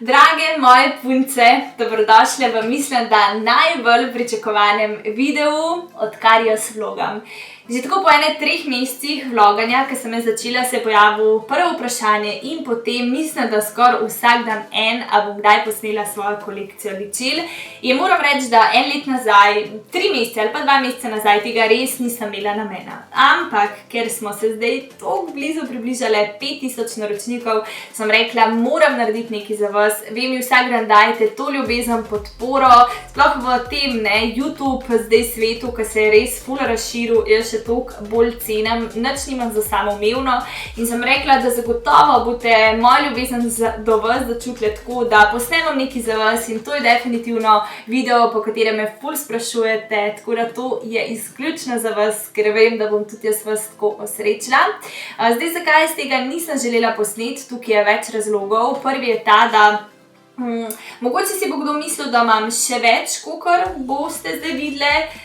Drage moje punce, dobrodošle v mislim, da najbolj pričakovanem videu, odkar jaz vlogam. Že tako po 3 mesecih vloganja, ko sem začela, se je pojavilo prvo vprašanje in potem mislim, da skoraj vsak dan a bom kdaj posnela svojo kolekcijo ličil. In moram reči, da 1 let nazaj, 3 mesece ali pa 2 meseca nazaj tega res nisem imela namena. Ampak, ker smo se zdaj tako blizu približale 5000 naročnikov, sem rekla, moram narediti nekaj za vas. Vem, mi vsak dan dajete to ljubezen, podporo, sploh v tem, YouTube zdaj svetu, ki se je res ful razširil, jaz še toliko bolj cenim, nič nimam za samoumevno in sem rekla, da zagotovo boste mojo ljubezen do vas začutili tako, da posnemam nekaj za vas in to je definitivno video, po katerem me ful sprašujete, tako da to je izključno za vas, ker vem, da bom tudi jaz vas tako osrečila. Zdaj, zakaj jaz tega nisem želela posneti, tukaj je več razlogov. Prvi je ta, da mogoče si bo kdo mislil, da imam še več, kakor boste zdaj videli.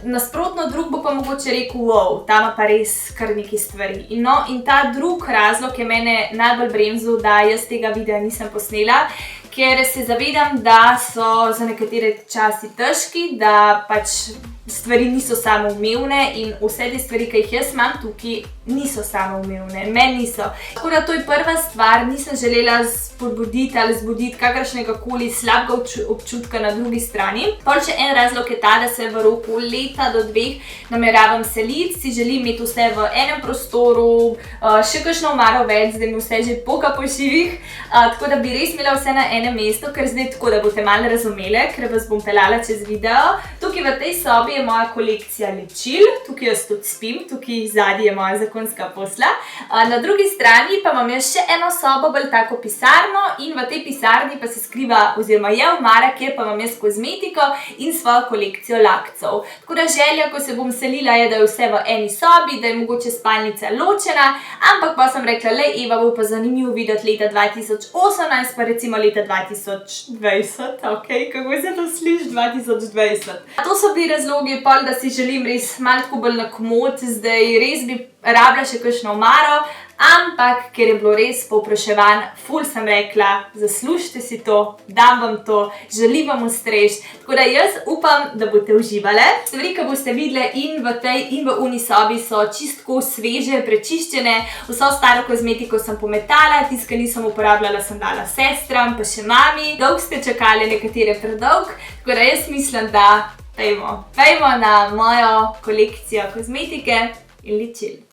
Nasprotno, drug bo pa mogoče rekel, wow, tam ima pa res kar nekaj stvari. In ta drug razlog je mene najbolj bremzal, da jaz tega videa nisem posnela, ker se zavedam, da so za nekatere časi težki, da pač stvari niso samoumevne in vse te stvari, ki jih jaz imam tukaj, niso samoumevne, meni niso. Tako da to je prva stvar, nisem želela spodbuditi ali zbuditi kakršnega koli slabega občutka na drugi strani. Pol še en razlog je ta, da se v roku leta do 2 nameravam seliti, si želim imeti vse v enem prostoru, še kakšno omaro več, zdaj mi vse že poka po šivih, tako da bi res imela vse na enem mestu, ker zdaj tako, da boste malo razumeli, ker vas bom pelala čez video. Tukaj v tej sobi je moja kolekcija ličil, tukaj jaz tudi spim, tukaj zadnji je moja zakonska posla. Na drugi strani pa imam jaz še eno sobo, bolj tako pisarno in v tej pisarni pa se skriva oziroma je omara, kjer pa imam jaz kozmetiko in svojo kolekcijo lakcev. Tako da želja, ko se bom selila, je, da je vse v eni sobi, da je mogoče spalnica ločena, ampak pa sem rekla, lej Eva, bo pa zanimivo videti leta 2018, pa recimo leta 2020, kako se to sliši, 2020. To so bili razlogi, pol, da si želim res malo tako bolj na komod, zdaj res bi rabila še kakšno omaro, ampak ker je bilo res povpraševanj, ful sem rekla, zaslužite si to, dam vam to, želim vam ustreč, tako da jaz upam, da boste uživale. Stvari, ki boste videli in v tej in v uni sobi so čistko sveže, prečiščene, vso staro kozmetiko sem pometala, tisto, ki nisem uporabljala, sem dala sestram, pa še mami. Dolgo ste čakali, nekatere predolg, tako da jaz mislim, da Pejmo na mojo kolekcijo kozmetike in ličil.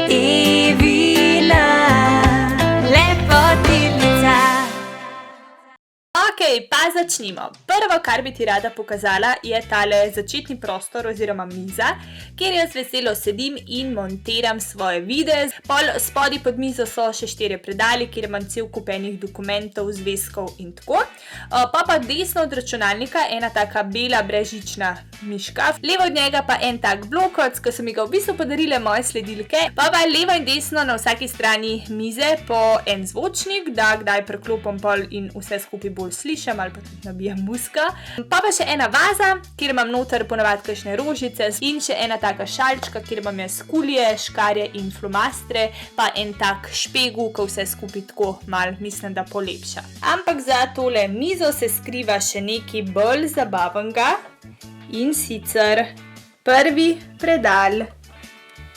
Evina lepotilnica. Pa začnimo. Prvo, kar bi ti rada pokazala, je tale začetni prostor oziroma miza, kjer jaz veselo sedim in montiram svoje videe. Pol spodaj pod mizo so še 4 predali, kjer imam cel kup enih dokumentov, zvezkov in tako. Pa desno od računalnika ena taka bela brežična miška. Levo od njega pa en tak blokoc, ki so mi ga v bistvu podarile moje sledilke. Pa levo in desno na vsaki strani mize po en zvočnik, da kdaj preklopim pol in vse skupaj bolj slišim ali pa tudi nabijam muska. Pa še ena vaza, kjer imam noter ponavadi kakšne rožice in še ena taka šalčka, kjer imam jaz kulije, škarje in flomastre, pa en tak špegel, ki vse skupaj tako malo mislim, da polepša. Ampak za tole mizo se skriva še nekaj bolj zabavnega in sicer prvi predal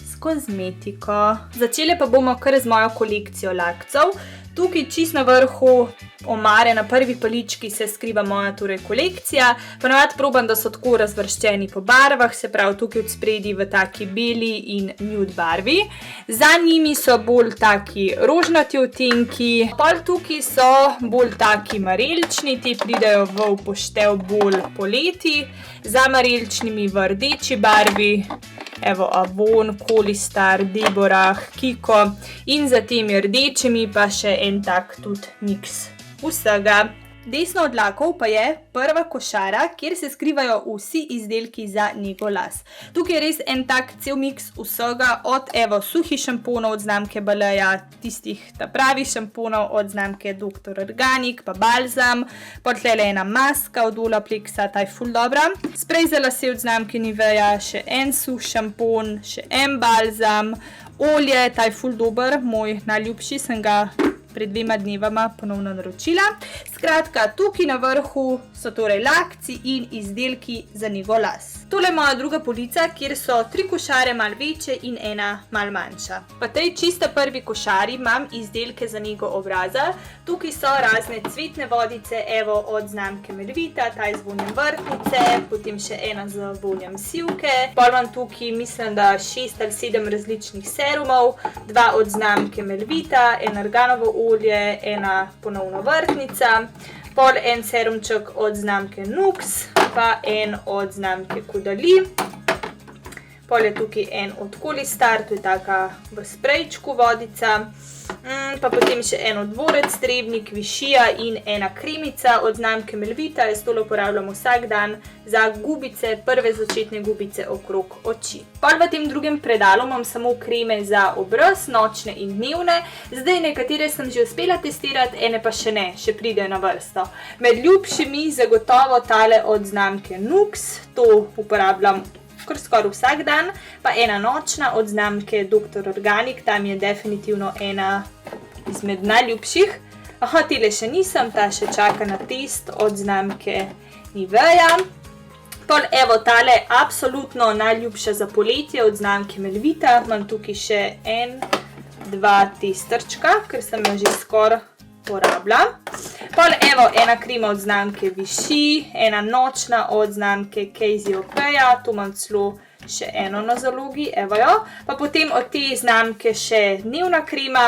s kozmetiko. Začeli pa bomo kar z mojo kolekcijo lakcev. Tukaj čist na vrhu omare na prvi palički se skriva moja kolekcija. Ponavadi probam, da so tako razvrščeni po barvah, se pravi tukaj od spredi v taki beli in nude barvi. Za njimi so bolj taki rožnati odtenki, pol tukaj so bolj taki marelični, ti pridejo v upoštev bolj poleti. Za mareličnimi v rdeči barvi, evo Avon, Kolistar, Deborah, Kiko in za temi rdečimi pa še en tak tudi miks vsega. Desno od lakov pa je prva košara, kjer se skrivajo vsi izdelki za nego las. Tukaj je res en tak cel miks vsega, od suhih šamponov od znamke Baleja, tistih pravih šamponov od znamke Dr. Organic, pa balzam, potlele ena maska od Olaplexa, ta je ful dobra. Sprej za lase od znamke Nivea, še en suh šampon, še en balzam, olje, ta je ful dober, moj najljubši, sem ga pred 2 dnevama ponovno naročila. Skratka, tukaj na vrhu so torej lakci in izdelki za nego las. Tole je moja druga polica, kjer so 3 košare malo večje in ena malo manjša. V tej čisto prvi košari imam izdelke za nego obraza. Tukaj so razne cvetne vodice, evo od znamke Melvita, ta je z vonjem vrtnice, potem še ena z vonjem sivke. Pol imam tukaj, mislim, da 6 ali 7 različnih serumov, 2 od znamke Melvita, en arganovo olje, ena ponovno vrtnica, pol en serumček od znamke Nux, pa en od znamke Caudalie. Pol je tukaj en od Kolistar, to je taka v sprejčku vodica. Pa potem še eno dvorec Trebnik, Višija in ena kremica od znamke Melvita. Jaz tole uporabljam vsak dan za gubice, prve začetne gubice okrog oči. Pol v tem drugem predalu imam samo kreme za obraz, nočne in dnevne. Zdaj nekatere sem že uspela testirati, ene pa še ne, še pridejo na vrsto. Med ljubšimi zagotovo tale od znamke Nux, to uporabljam kar skoraj vsak dan, pa ena nočna od znamke Dr. Organic, tam je definitivno ena izmed najljubših. Aha, tile še nisem, ta še čaka na test od znamke Nivea. Pol evo tale absolutno najljubša za poletje od znamke Melvita, imam tukaj še 2 testerčka, ker sem jo že skoraj porabila. Pol evo ena krema od znamke Vichy, ena nočna od znamke Cassiopeia, tu imam celo še eno na zalogi, evo jo. Pa potem od te znamke še dnevna krema,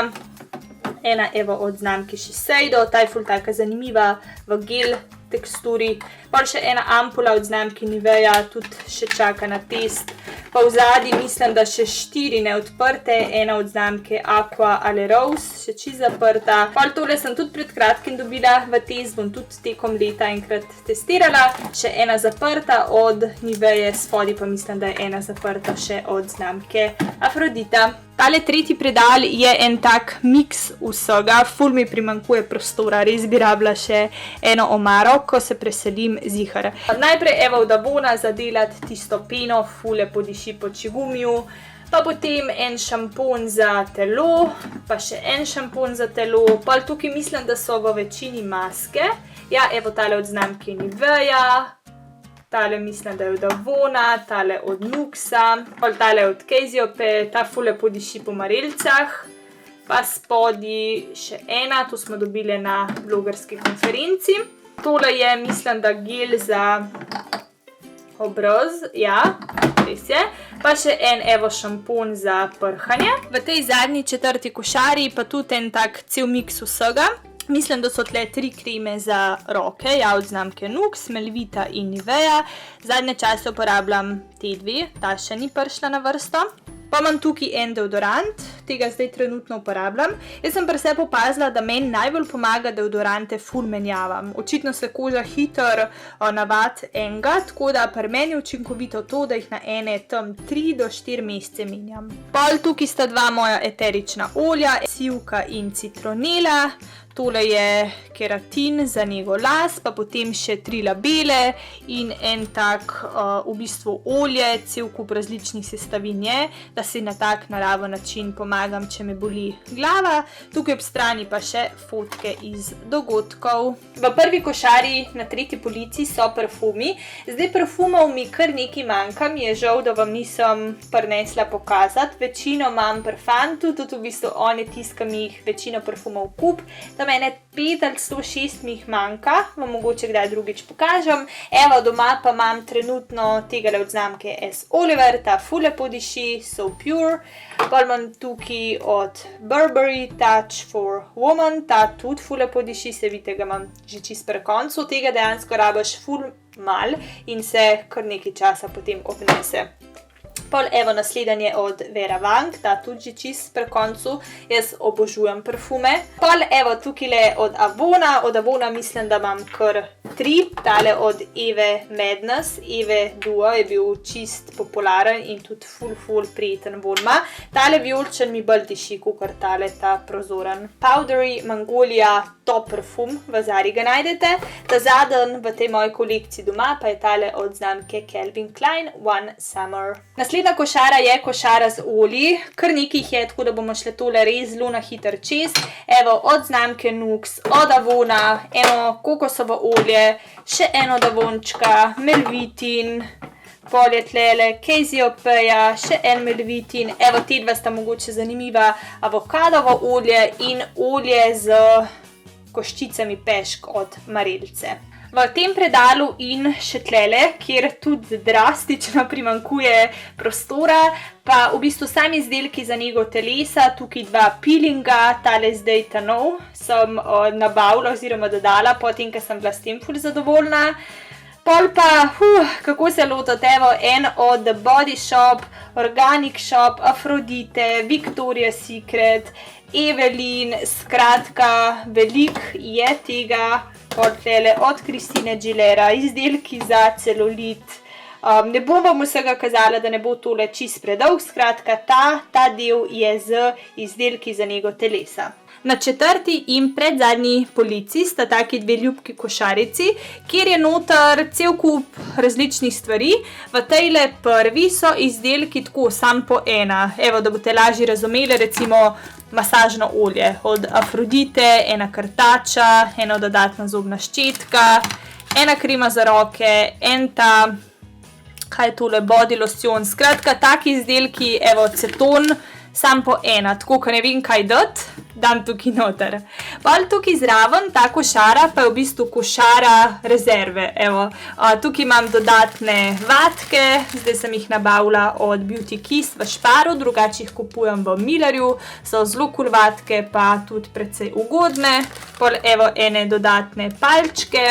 ena evo od znamke Shiseido, ta je ful taka zanimiva v gel teksturi. Pol še ena ampula od znamke Nivea, tudi še čaka na test. Pa v zadnji mislim, da še 4 neodprte, ena od znamke Aqua Ale Rose, še čisto zaprta. Pol tole sem tudi pred kratkim dobila v test, bom tudi tekom leta enkrat testirala. Še ena zaprta od Nivee, spodaj pa mislim, da je ena zaprta še od znamke Afrodita. Tale tretji predal je en tak miks vsega, ful mi primanjkuje prostora, res bi rabila še eno omaro, ko se preselim zihar. Najprej evo od Avona za delati tisto peno, ful lepo diši po čigumiju, pa potem en šampon za telo, pa še en šampon za telo, pa tukaj mislim, da so v večini maske. Ja, evo tale od znamke Nivea. Tale mislim, da je od Avona, tale od Nuxa, pol tale od Cassiopeie, ta ful lepo diši po marelcah. Pa spodaj še ena, to smo dobili na blogerski konferenci. Tole je, mislim, da gel za obraz, ja, res je. Pa še en evo šampon za prhanje. V tej zadnji četrti košari pa tudi en tak cel miks vsega. Mislim, da so tle 3 kreme za roke, ja, od znamke Nux, Melvita in Nivea. Zadnje čase uporabljam te 2, ta še ni prišla na vrsto. Pa imam tukaj en deodorant, tega zdaj trenutno uporabljam. Jaz sem pri sebi opazila, da meni najbolj pomaga deodorante ful menjavam. Očitno se koža hitro navadi enega, tako da pri meni je učinkovito to, da jih na ene tam 3 do 4 mesece menjam. Pol tukaj sta 2 moja eterična olja, sivka in citronela. Tole je keratin za nego las, pa potem še 3 labele in en tak v bistvu olje, cel kup različnih sestavin je, da si na tak naraven način pomagam, če me boli glava. Tukaj ob strani pa še fotke iz dogodkov. V prvi košari na tretji polici so parfumi. Zdaj parfumov mi kar nekaj manjka, mi je žal, da vam nisem prinesla pokazati. Večino imam Parfantu, tudi v bistvu on je tiska mi jih večino parfumov kup. Mene 5 ali 106 mi jih manjka, vam mogoče kdaj drugič pokažem. Evo, doma pa imam trenutno tegale od znamke S. Oliver, ta ful lepo diši, So Pure. Pol imam tukaj od Burberry Touch for Woman, ta tudi ful lepo diši, se vidite, ga imam že čist pri koncu. Tega dejansko rabiš ful mal in se kar nekaj časa potem obnese. Pol evo naslednje od Vera Wang, ta tudi že čist pri koncu, jaz obožujem parfume. Pol evo tukaj od Avona mislim, da imam kar 3, tale od Eve Madness, Eve Duo je bil čist popularen in tudi ful prijeten vonj. Tale vijoličen mi bolj diši, kakor tale ta prozoren. Powdery Magnolia top parfum, v Zari ga najdete. Ta zadnji v tej moji kolekciji doma pa je tale od znamke Calvin Klein One Summer. Naslednja košara je košara z olji, kar nekaj jih je, tako da bomo šli tole res zelo na hiter čez. Evo, od znamke Nux, od Avona, eno kokosovo olje, še eno Davončka, Melvitin, pol je tlele Cassiopeia, še en Melvitin, evo, te dva sta mogoče zanimiva, avokadovo olje in olje z koščicami pešk od Marelice. V tem predalu in še tlele, kjer tudi drastično primanjkuje prostora, pa v bistvu sami izdelki za nego telesa, tukaj dva peelinga, tale zdaj ta nov, sem nabavila oziroma dodala, potem, ker sem bila s tem ful zadovoljna. Pol pa, kako se lotiti, evo, en od Body Shop, Organic Shop, Aphrodite, Victoria's Secret, Evelyn, skratka, veliko je tega, od Christine Aguilera, izdelki za celulit. Ne bom vam vsega kazala, da ne bo tole čist predolg, skratka, ta del je z izdelki za nego telesa. Na četrti in predzadnji polici sta taki dve ljubki košarici, kjer je noter cel kup različnih stvari. V tejle prvi so izdelki tako sam po ena. Evo, da boste lažje razumeli, recimo masažno olje od Aphrodite, ena krtača, ena dodatna zobna ščetka, ena krema za roke, en ta, kaj je tole, body lotion. Skratka, taki izdelki, evo, ceton, sam po ena, tako, ko ne vem kaj dati, dam tukaj noter. Pol tukaj zraven, ta košara pa je v bistvu košara rezerve, evo. Tukaj imam dodatne vatke, zdaj sem jih nabavila od Beauty Kiss v Šparu, drugače jih kupujem v Millerju, so zelo cool vatke, pa tudi precej ugodne. Pol evo ene dodatne palčke,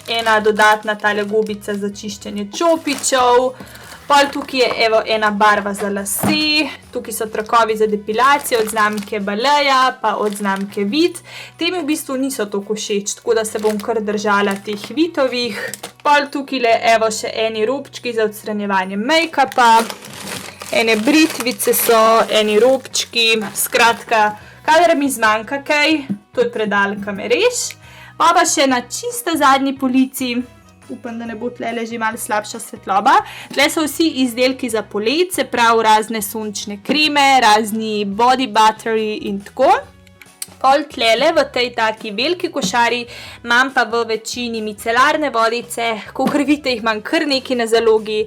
ena dodatna tale gobica za čiščenje čopičev. Pol tukaj je evo ena barva za lase, tukaj so trakovi za depilacijo od znamke Baleja, pa od znamke Vit. Te mi v bistvu niso toliko všeč, tako da se bom kar držala teh Vitovih. Pol tukaj le evo še eni robčki za odstranjevanje make-upa, ene britvice so, eni robčki, skratka, kadar mi zmanjka kaj, to je predal, ka me reš. Pa še na čisto zadnji polici, upam, da ne bo tlele že malo slabša svetloba. Tle so vsi izdelki za polet, se pravi razne sončne kreme, razni body buttery in tako. Pol tlele v tej taki veliki košari imam pa v večini micelarne vodice, kakor vidite jih imam kar nekaj na zalogi,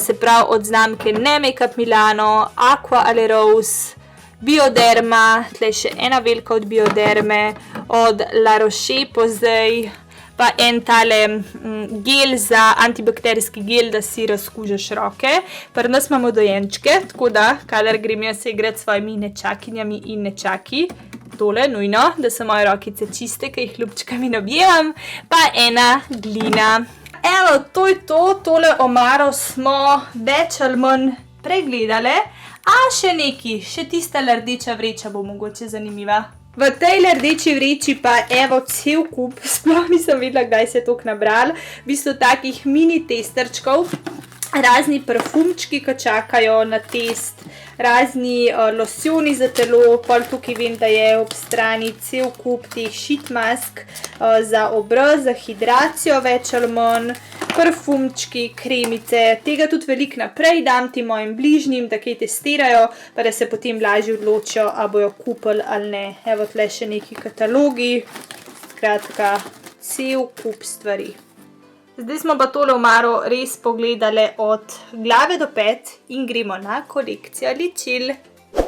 se pravi od znamke Makeup Milano, Aqua Ale Rose, Bioderma, tle še ena velika od Bioderme, od La Roche-Posay, pa en tale gel za antibakterijski gel, da si razkužeš roke. Pri nas imamo dojenčke, tako da, kadar grem jaz se igrati s svojimi nečakinjami in nečaki, tole nujno, da so moje rokice čiste, ki jih ljubčkami nabijam, pa ena glina. Evo, to je to, tole omaro smo več ali manj pregledale, a še neki, še tista rdeča vreča bo mogoče zanimiva. V tej rdeči vreči pa evo cel kup, sploh nisem vedela, kdaj se je toliko nabral, v bistvu takih mini testerčkov, razni parfumčki, ki čakajo na test, razni losjoni za telo, pol tukaj vem, da je ob strani cel kup teh sheet mask za obraz, za hidracijo več ali manj, parfumčki, kremice, tega tudi veliko naprej dam tem mojim bližnjim, da kaj testirajo, pa da se potem lažje odločijo, a bojo kupili ali ne. Evo tle še neki katalogi, skratka, cel kup stvari. Zdaj smo pa tole omaro res pogledale od glave do pet in gremo na kolekcijo ličil.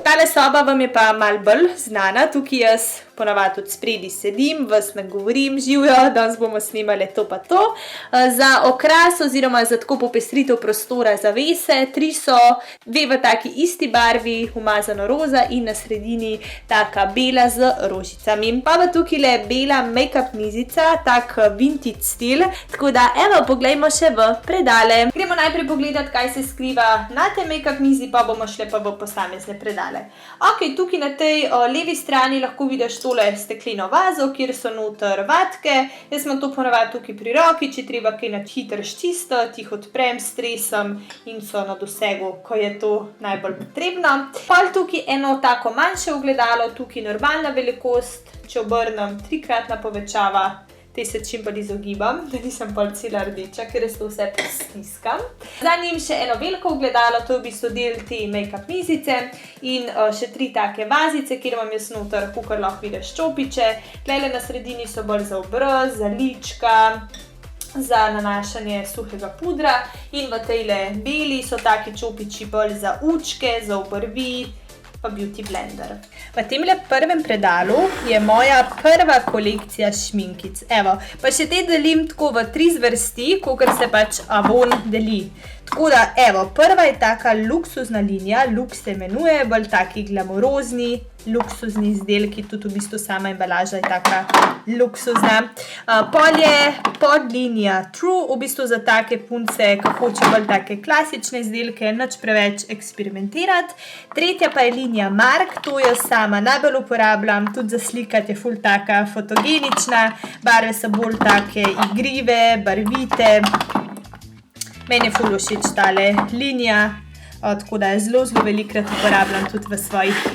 Tale soba vam je pa malo bolj znana, tukaj jaz ponavadi od spredi sedim, vas nagovorim, živjo, danes bomo snemali to pa to. Za okras oziroma za tako popestritev prostora zavese, 3 so, 2 v taki isti barvi, umazano roza in na sredini taka bela z rožicami. Pa tukaj le bela make-up mizica, tak vintage stil, tako da evo, poglejmo še v predale. Gremo najprej pogledati, kaj se skriva na tej make-up mizi, pa bomo šli pa v posamezne predale. Ok, tukaj na tej levi strani lahko vidiš tole stekleno vazo, kjer so noter vatke. Jaz imam to ponavadi tukaj pri roki, če treba kaj na hitro čistiti, jih odprem, stresam in so na dosegu, ko je to najbolj potrebno. Pol tukaj eno tako manjše ogledalo, tukaj normalna velikost, če obrnem 3-kratna povečava, te se čim bolj izogibam, da nisem bolj cela rdeča, ker res to vse stiskam. Za njim še eno veliko ogledalo, to je v bistvu del te make-up mizice in še 3 take vazice, kjer imam jaz noter, kakor lahko vidiš, čopiče. Tlele na sredini so bolj za obraz, za lička, za nanašanje suhega pudra in v tejle beli so taki čopiči bolj za učke, za obrvi, pa beauty blender. V temle prvem predalu je moja prva kolekcija šminkic. Evo, pa še te delim tako v 3 zvrsti, kakor se pač Avon deli. Tako da, evo, prva je taka luksuzna linija, Lux se imenuje, bolj taki glamurozni, luksuzni izdelki, tudi v bistvu sama embalaža je taka luksuzna. Pol je podlinija True, v bistvu za take punce, ki hoče bolj take klasične izdelke, nič preveč eksperimentirati. Tretja pa je linija Mark, to jaz sama najbolj uporabljam, tudi za slikati je ful taka fotogenična, barve so bolj take igrive, barvite. Meni je ful všeč tale linija, tako da zelo velikrat uporabljam tudi v svojih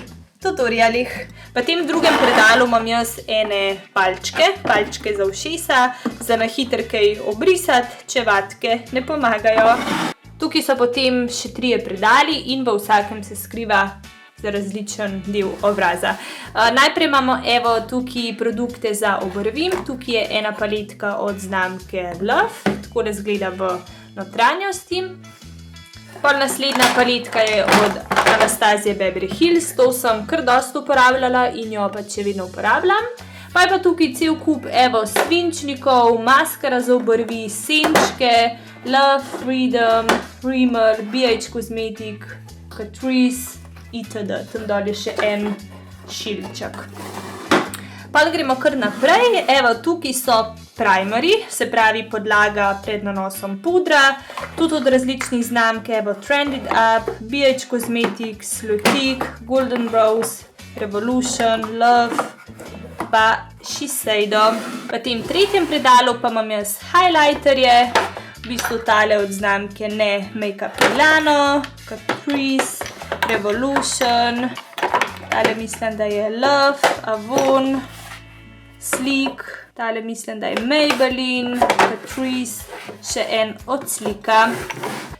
tutorialih. V tem drugem predalu imam jaz ene palčke za ušesa, za na hitro kaj obrisati, če vatke ne pomagajo. Tukaj so potem še 3 predali in v vsakem se skriva za različen del obraza. Najprej imamo evo tukaj produkte za obrvi, tukaj je ena paletka od znamke Love, tako da izgleda v notranjosti. Pol naslednja paletka je od Anastasia Beverly Hills, to sem kar dosti uporabljala in jo pač še vedno uporabljam. Pa je pa tukaj cel kup evo svinčnikov, maskara za obrvi, senčke, Love, Freedom, Rimmel, BH Cosmetic, Catrice itd. Tam dol je še en šilček. Pa gremo kar naprej, evo tukaj so primeri, se pravi podlaga pred nanosom pudra, tudi od različnih znamk, evo Trended Up, BH Cosmetics, Lutique, Golden Rose, Revolution, Love, pa Shiseido. V tem tretjem predalu pa imam jaz highlighterje, v bistvu tale od znamke Makeup Milano, Catrice, Revolution, tale mislim, da je Love, Avon, Sleek, tale mislim, da je Maybelline, Catrice, še en od Sleeka.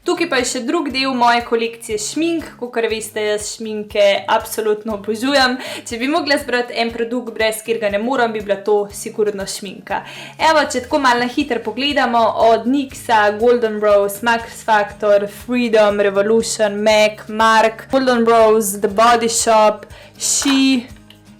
Tukaj pa je še drug del moje kolekcije šmink, kakor veste, jaz šminke absolutno obožujem. Če bi mogla zbrati en produkt, brez katerega ne morem, bi bila to sigurno šminka. Evo, če tako malo na hitro pogledamo, od NYX-a, Golden Rose, Max Factor, Freedom, Revolution, MAC, Mark, Golden Rose, The Body Shop, She,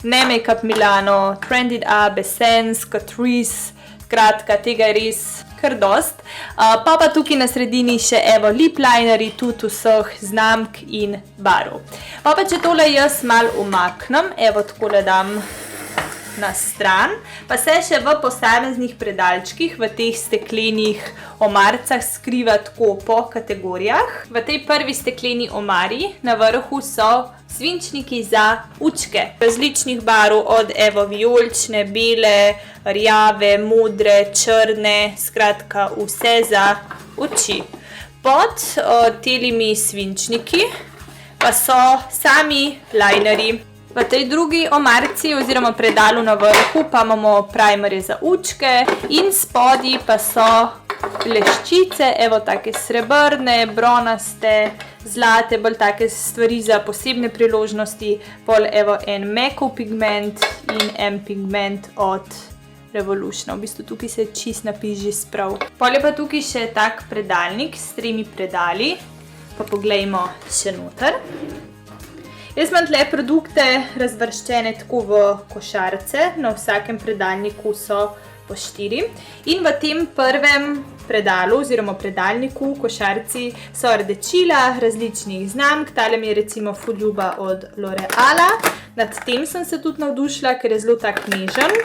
Makeup Milano, Trended Up, Essence, Catrice, skratka, tega je res kar dost. Pa tukaj na sredini še evo lip linerji, tudi vseh znamk in barv. Pa če tole jaz malo umaknem, evo takole dam na stran, pa se še v posameznih predalčkih, v teh steklenih omarcah skriva tako po kategorijah. V tej prvi stekleni omari na vrhu so svinčniki za učke. Različnih barv, od evo vijolične, bele, rjave, modre, črne, skratka vse za oči. Pod telimi svinčniki pa so sami linerji. V tej drugi omarci oziroma predalu na vrhu pa imamo primerje za učke in spodaj pa so bleščice, evo take srebrne, bronaste, zlate, bolj take stvari za posebne priložnosti, pol evo en Makeup pigment in en pigment od Revolution. V bistvu tukaj se čist napiši sprav. Pol je pa tukaj še tak predalnik s 3 predali, pa poglejmo še noter. Jaz imam tle produkte razvrščene tako v košarce, na vsakem predalniku so po 4. In v tem prvem predalu oziroma predalniku, košarci, so rdečila različnih znamk. Tale mi je recimo ful ljuba od L'Oreala. Nad tem sem se tudi navdušila, ker je zelo tak nežen.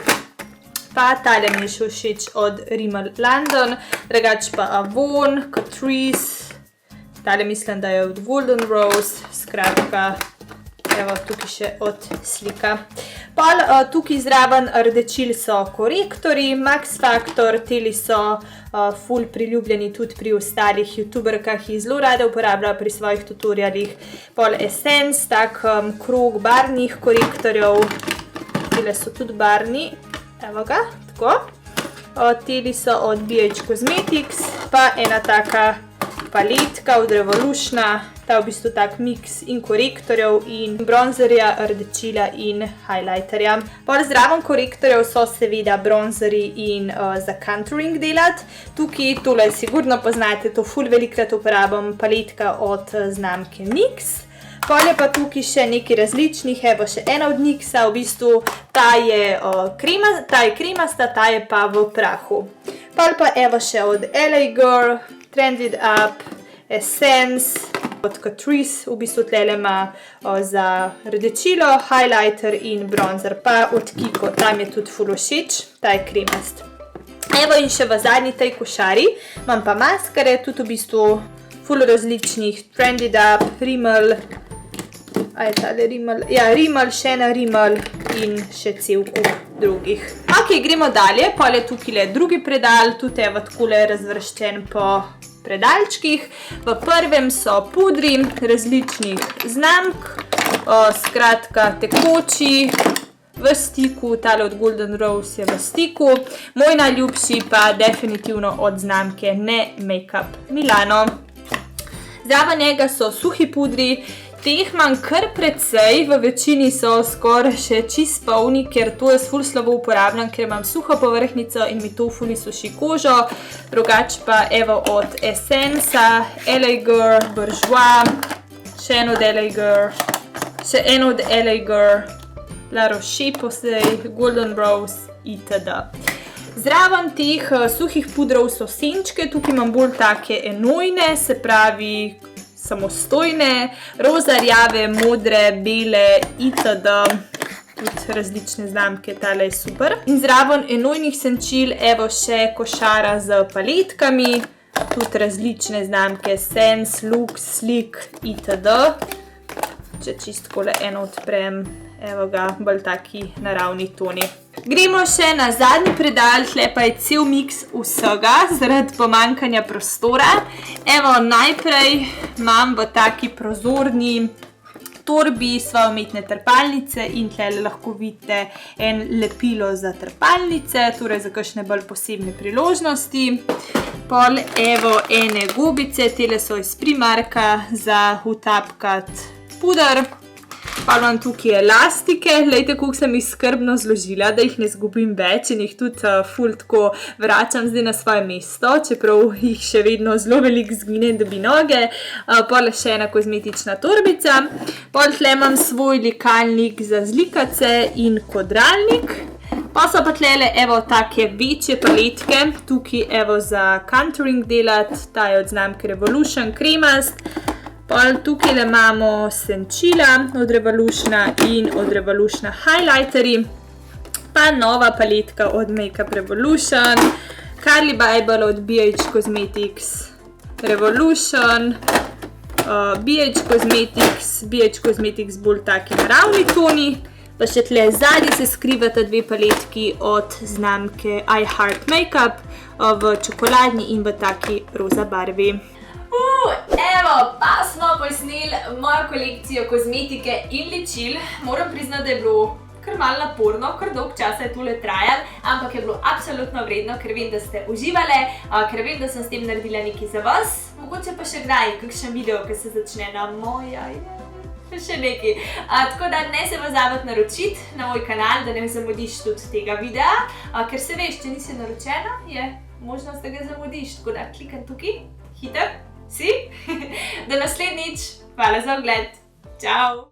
Pa tale mi je še všeč od Rimmel London, drugače pa Avon, Catrice, tale mislim, da je od Golden Rose, skratka, evo tukaj še od Sleeka. Pol tukaj zraven rdečil so korektori, Max Factor, teli so ful priljubljeni tudi pri ostalih youtuberkah, ki zelo rade uporabljajo pri svojih tutorialih. Pol Essence, tak krog barvnih korektorjev, tele so tudi barvni, evo ga, tako. Teli so od BH Cosmetics, pa ena taka paletka od Revolutiona, ta v bistvu tak miks in korektorjev in bronzerja, rdečila in highlighterja. Pol zraven korektorjev so seveda bronzerji in za contouring delati. Tukaj tole sigurno poznate, to ful velikrat uporabljam, paletka od znamke NYX. Pol je pa tukaj še nekaj različnih, evo še ena od NYX-a, v bistvu ta je kremasta, ta je pa v prahu. Pol pa evo še od LA Girl, Trended Up, Essence, od Catrice, v bistvu tlele ima za rdečilo, highlighter in bronzer, pa od Kiko, tam je tudi ful všeč, ta je kremast. Evo in še v zadnji tej košari imam pa maskare, tudi v bistvu ful različnih, Trended Up, Rimmel, Rimmel, še ena Rimmel in še cel kup drugih. Ok, gremo dalje, pol je tukaj drugi predal, tudi evo takole razvrščen po predalčkih. V prvem so pudri različnih znamk, skratka tekoči, v stiku, tale od Golden Rose je v stiku. Moj najljubši pa definitivno od znamke Ne Makeup Milano. Zraven njega so suhi pudri, teh imam kar precej, v večini so skoraj še čist polni, ker to jaz ful slabo uporabljam, ker imam suho povrhnjico in mi to ful izsuši kožo. Drugače pa evo od Essence-a, LA Girl, Bourjois, še en od LA Girl, še en od LA Girl, La Roche-Posay, Golden Rose itd. Zraven teh suhih pudrov so senčke, tukaj imam bolj take enojne, se pravi samostojne, roza, rjave, modre, bele itd. Tudi različne znamke, tale je super. In zraven enojnih senčil evo še košara z paletkami, tudi različne znamke, Sense, Lux, Sleek itd. Če čisto takole eno odprem, evo ga, bolj taki naravni toni. Gremo še na zadnji predal, tle pa je cel miks vsega, zaradi pomanjkanja prostora. Evo, najprej imam v taki prozorni torbi svoje umetne trpalnice in tle lahko vidite en lepilo za trpalnice, torej za kakšne bolj posebne priložnosti. Pol evo ene gobice, tele so iz Primarka za utapkati puder. Pa imam tukaj elastike, glejte, koliko sem jih skrbno zložila, da jih ne zgubim več in jih tudi ful tako vračam zdaj na svoje mesto, čeprav jih še vedno zelo veliko zgine in dobi noge. Pol še ena kozmetična torbica, pol tle imam svoj likalnik za zlikace in kodralnik. Pa so pa tlele evo take večje paletke, tukaj evo za contouring delati, ta je od znamke Revolution, kremast. Pol tukaj imamo senčila od Revolutiona in od Revolutiona highlighteri, pa nova paletka od Makeup Revolution, Carli Bybel od BH Cosmetics, Revolution, BH Cosmetics bolj taki naravni toni, pa še tle zadnji se skrivata dve paletki od znamke I Heart Makeup v čokoladni in v taki roza barvi. Evo, pa smo posneli mojo kolekcijo kozmetike in ličil. Moram priznati, da je bilo kar malo naporno, kar dolg časa je tole trajalo, ampak je bilo absolutno vredno, ker vem, da ste uživali, ker vem, da sem s tem naredila nekaj za vas. Mogoče pa še kdaj, kakšen video, ki se začne na moja, še nekaj. Tako da ne se pozabiti naročiti na moj kanal, da ne zamudiš tudi tega videa, ker se veš, če nisi naročena, je možnost, da ga zamudiš, tako da klikam tukaj, hiter. Si? Do naslednjič. Hvala za ogled. Čau!